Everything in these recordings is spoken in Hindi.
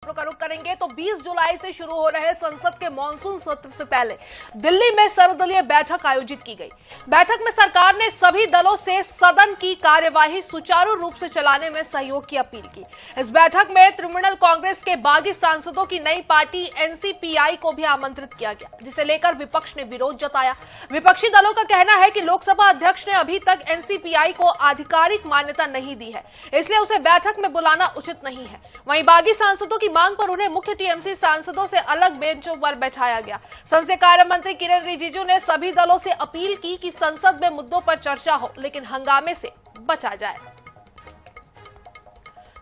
का रुख करेंगे तो 20 जुलाई से शुरू हो रहे संसद के मानसून सत्र से पहले दिल्ली में सर्वदलीय बैठक आयोजित की गई। बैठक में सरकार ने सभी दलों से सदन की कार्यवाही सुचारू रूप से चलाने में सहयोग की अपील की। इस बैठक में तृणमूल कांग्रेस के बागी सांसदों की नई पार्टी एनसीपीआई को भी आमंत्रित किया गया, जिसे लेकर विपक्ष ने विरोध जताया। विपक्षी दलों का कहना है कि लोकसभा अध्यक्ष ने अभी तक एनसीपीआई को आधिकारिक मान्यता नहीं दी है, इसलिए उसे बैठक में बुलाना उचित नहीं है। वहीं बागी सांसदों की मांग पर उन्हें मुख्य टीएमसी सांसदों से अलग बेंचों पर बैठाया गया। संसदीय कार्य मंत्री किरेन रिजिजू ने सभी दलों से अपील की कि संसद में मुद्दों पर चर्चा हो, लेकिन हंगामे से बचा जाए।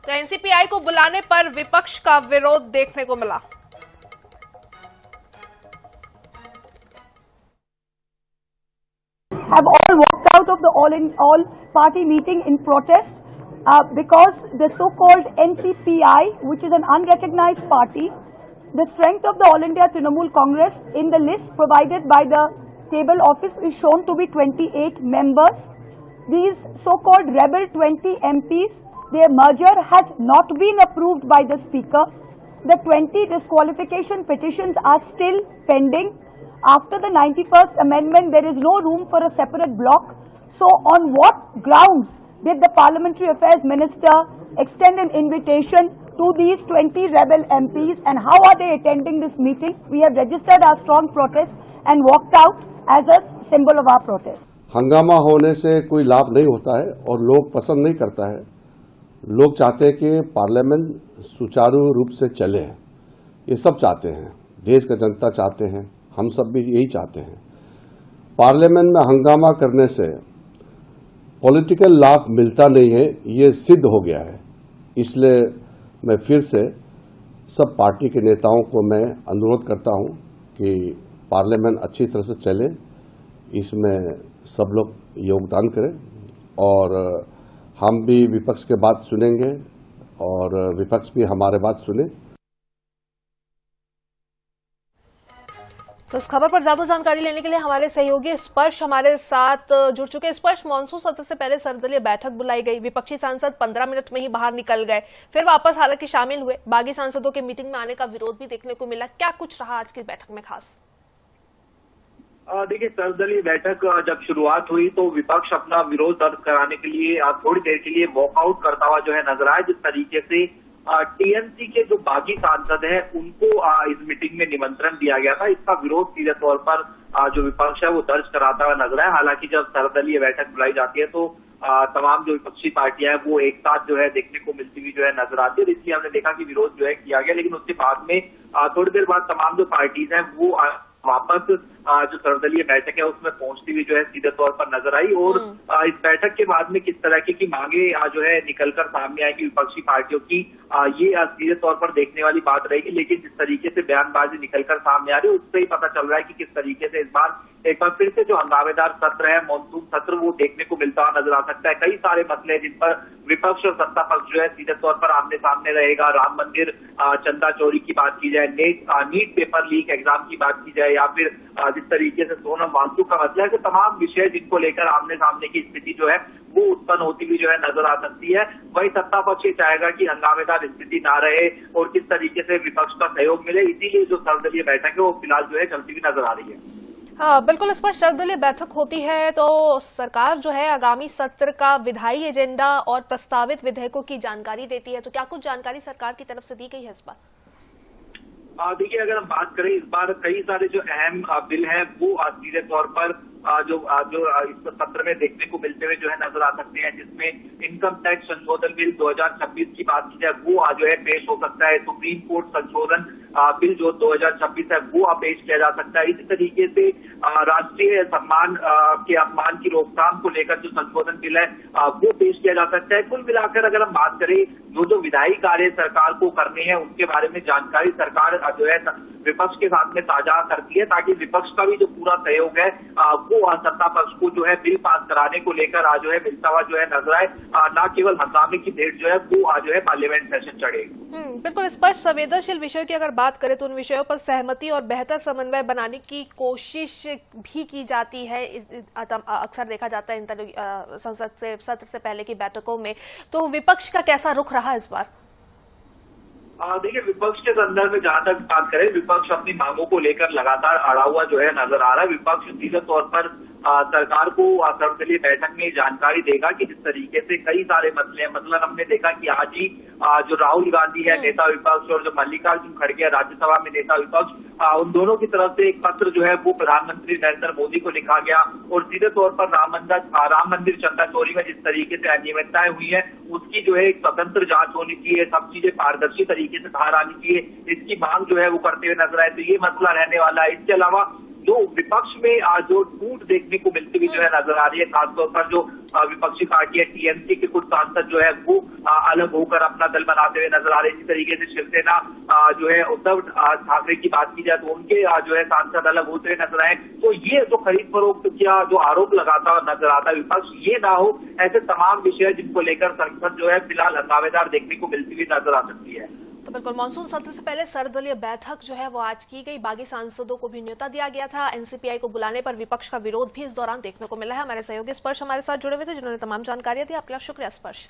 तो एनसीपीआई को बुलाने पर विपक्ष का विरोध देखने को मिला। Have all walked out of the all party meeting in protest because the so-called NCPI, which is an unrecognized party, the strength of the All India Trinamool Congress in the list provided by the table office is shown to be 28 members. These so-called rebel 20 MPs, their merger has not been approved by the Speaker. The 20 disqualification petitions are still pending. After the 91st Amendment, there is no room for a separate block. So on what grounds did the Parliamentary Affairs Minister extend an invitation to these 20 rebel MPs, and how are they attending this meeting? We have registered our strong protest and walked out as a symbol of our protest. हंगामा होने से कोई लाभ नहीं होता है और लोग पसंद नहीं करता है। लोग चाहते हैं कि पार्लियामेंट सुचारू रूप से चले, ये सब चाहते हैं, देश का जनता चाहते हैं, हम सब भी यही चाहते हैं। पार्लियामेंट में हंगामा करने से पॉलिटिकल लाभ मिलता नहीं है, ये सिद्ध हो गया है। इसलिए मैं फिर से सब पार्टी के नेताओं को मैं अनुरोध करता हूं कि पार्लियामेंट अच्छी तरह से चले, इसमें सब लोग योगदान करें और हम भी विपक्ष के बात सुनेंगे और विपक्ष भी हमारे बात सुने। तो इस खबर पर ज्यादा जानकारी लेने के लिए हमारे सहयोगी स्पर्श हमारे साथ जुड़ चुके। स्पर्श, मानसून सत्र से पहले सर्वदलीय बैठक बुलाई गई, विपक्षी सांसद 15 मिनट में ही बाहर निकल गए, फिर वापस हालांकि शामिल हुए। बागी सांसदों के मीटिंग में आने का विरोध भी देखने को मिला। क्या कुछ रहा आज की बैठक में खास? देखिए, सर्वदलीय बैठक जब शुरुआत हुई तो विपक्ष अपना विरोध दर्ज कराने के लिए थोड़ी देर के लिए वॉकआउट करता हुआ जो है नजर आया। जिस तरीके से टीएमसी के जो बागी सांसद हैं उनको इस मीटिंग में निमंत्रण दिया गया था, इसका विरोध सीधे तौर पर जो विपक्ष है वो दर्ज कराता हुआ नजर आया। हालांकि जब सर्वदलीय बैठक बुलाई जाती है तो तमाम जो विपक्षी पार्टियां हैं वो एक साथ जो है देखने को मिलती हुई जो है नजर आती है, इसलिए हमने देखा कि विरोध जो है किया गया। लेकिन उसके बाद में थोड़ी देर बाद तमाम जो पार्टीज हैं वो वापस जो सर्वदलीय बैठक है उसमें पहुंचती हुई जो है सीधे तौर पर नजर आई। और इस बैठक के बाद में किस तरह की मांगे जो है निकलकर सामने आएगी विपक्षी पार्टियों की, ये सीधे तौर पर देखने वाली बात रहेगी। लेकिन जिस तरीके से बयानबाजी निकलकर सामने आ रही है उससे ही पता चल रहा है कि किस तरीके से इस बार एक बार फिर से जो हंगामेदार सत्र है, मानसून सत्र, वो देखने को मिलता हुआ नजर आ सकता है। कई सारे मसले हैं जिन पर विपक्ष और सत्ता पक्ष जो है सीधे तौर पर आमने सामने रहेगा। राम मंदिर, चंदा चोरी की बात की जाए, नीट पेपर लीक एग्जाम की बात की जाए, या फिर जिस तरीके से सोनम वांगचुक का मसला है, तमाम विषय जिनको लेकर आमने सामने की स्थिति जो है वो उत्पन्न होती हुई जो है नजर आ सकती है। वही सत्ता पक्ष ये चाहेगा कि हंगामेदार स्थिति ना रहे और किस तरीके से विपक्ष का सहयोग मिले, इसीलिए जो सर्वदलीय बैठक है वो फिलहाल जो है चलती हुई नजर आ रही है। हाँ, बिल्कुल। इस पर सर्वदलीय बैठक होती है तो सरकार जो है आगामी सत्र का विधायी एजेंडा और प्रस्तावित विधेयकों की जानकारी देती है, तो क्या कुछ जानकारी सरकार की तरफ से दी गई है इस बार? देखिए, अगर हम बात करें इस बार कई सारे जो अहम बिल हैं वो सीधे तौर पर जो इस सत्र में देखने को मिलते हुए जो है नजर आ सकते हैं, जिसमें इनकम टैक्स संशोधन बिल 2026 की बात की जाए वो जो है पेश हो सकता है। सुप्रीम कोर्ट संशोधन बिल जो 2026 है वो पेश किया जा सकता है। इसी तरीके से राष्ट्रीय सम्मान के अपमान की रोकथाम को लेकर जो संशोधन बिल है वो पेश किया जा सकता है। कुल मिलाकर अगर हम बात करें जो विधायी कार्य सरकार को करने हैं उनके बारे में जानकारी सरकार जो है विपक्ष के साथ में साझा करती है, ताकि विपक्ष का भी जो पूरा सहयोग है वो सत्ता पक्ष को जो है बिल पास कराने को लेकर जो है मिलता हुआ जो है नजर आए, न केवल हंगामे की भेंट जो है वो जो है पार्लियामेंट सेशन चढ़े। बिल्कुल। इस पर संवेदनशील विषयों की अगर बात करें तो उन विषयों पर सहमति और बेहतर समन्वय बनाने की कोशिश भी की जाती है। अक्सर देखा जाता है संसद से सत्र से पहले की बैठकों में। तो विपक्ष का कैसा रुख रहा इस बार? देखिए, विपक्ष के संदर्भ में जहां तक बात करें, विपक्ष अपनी मांगों को लेकर लगातार अड़ा हुआ जो है नजर आ रहा है। विपक्ष सीधे तौर पर सरकार को सर्वदलीय बैठक में जानकारी देगा कि जिस तरीके से कई सारे मसले हैं, मतलब हमने देखा कि आज ही जो राहुल गांधी है नेता विपक्ष और जो मल्लिकार्जुन खड़गे है राज्यसभा में नेता विपक्ष, उन दोनों की तरफ से एक पत्र जो है वो प्रधानमंत्री नरेंद्र मोदी को लिखा गया और सीधे तौर पर राम मंदिर चंदा चोरी में जिस तरीके से अनियमितताएं हुई है उसकी जो है एक स्वतंत्र जांच होनी चाहिए, सब चीजें पारदर्शी तरीके से बाहर आनी चाहिए, इसकी मांग जो है वो करते हुए नजर आए। तो ये मसला रहने वाला है। इसके अलावा जो विपक्ष में जो टूट देखने को मिलती हुई जो है नजर आ रही है, खासतौर पर जो विपक्षी पार्टी है टीएमसी के कुछ सांसद जो है वो अलग होकर अपना दल बनाते हुए नजर आ रहे हैं। इसी तरीके से शिवसेना जो है उद्धव ठाकरे की बात की जाए तो उनके जो है सांसद अलग होते हुए नजर आए। तो ये जो खरीद फरोख्त किया जो आरोप लगाता हुआ नजर आता है विपक्ष, ये ना हो, ऐसे तमाम विषय जिनको लेकर संसद जो है फिलहाल हंगामेदार देखने को मिलती हुई नजर आ सकती है। तो बिल्कुल मानसून सत्र से पहले सर्वदलीय बैठक जो है वो आज की गई। बागी सांसदों को भी न्योता दिया गया था। एनसीपीआई को बुलाने पर विपक्ष का विरोध भी इस दौरान देखने को मिला है। हमारे सहयोगी स्पर्श हमारे साथ जुड़े हुए थे जिन्होंने तमाम जानकारियां दी। आपका शुक्रिया स्पर्श।